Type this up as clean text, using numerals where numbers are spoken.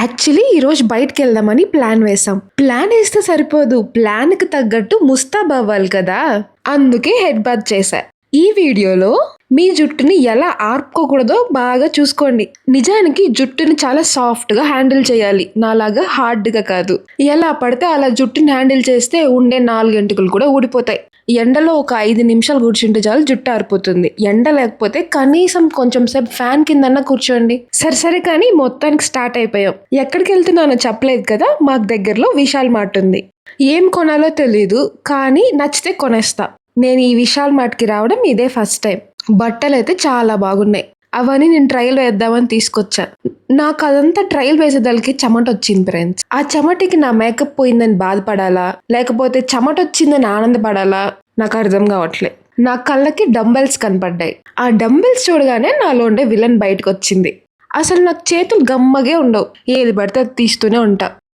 Actually ఈరోజు బయటకెళ్దామని plan వేసాం. Plan వేస్తే సరిపోదు. ప్లాన్‌కి తగ్గట్టు ముస్తాబ్ అవ్వాలి కదా! అందుకే హెడ్ బాత్ చేశా. ఈ వీడియోలో మీ జుట్టుని ఎలా ఆర్పుకోకూడదో బాగా చూసుకోండి. నిజానికి జుట్టుని చాలా సాఫ్ట్‌గా హ్యాండిల్ చేయాలి. నాలాగా హార్డ్‌గా కాదు. ఎలా పడితే అలా జుట్టుని హ్యాండిల్ చేస్తే ఉండే 4 ఎంటుకలు కూడా ఊడిపోతాయి. ఎండలో ఒక 5 నిమిషాలు కూర్చుంటే చాలు జుట్టు ఆరిపోతుంది. ఎండ లేకపోతే కనీసం కొంచెం సేపు ఫ్యాన్ కిందన్నా కూర్చోండి. సరే కానీ మొత్తానికి స్టార్ట్ అయిపోయాం. ఎక్కడికెళ్తున్నానో చెప్పలేదు కదా! మాకు దగ్గరలో విశాల్ మార్ట్ ఉంది. ఏం కొనాలో తెలీదు. కానీ నచ్చితే కొనేస్తా. నేను ఈ విశాల్ మార్ట్‌కి రావడం ఇదే ఫస్ట్ టైం. బట్టలైతే చాలా బాగున్నాయి. అవన్నీ నేను ట్రయల్ వేద్దామని తీసుకొచ్చా. నాకు అదంతా ట్రయల్ వేసేదలకి చెమటొచ్చింది ఫ్రెండ్స్. ఆ చెమటకి నా మేకప్ పోయిందని బాధపడాలా? లేకపోతే చెమటొచ్చిందని ఆనందపడాలా? నాకు అర్థం కావట్లే. నా కళ్ళకి డంబెల్స్ కనపడ్డాయి. ఆ డంబెల్స్ చూడగానే నాలో ఉండే విలన్ బయటకొచ్చింది. అసలు నాకు చేతులు గమ్మగే ఉండవు. ఏది పడితే అది తీస్తూనే ఉంటా.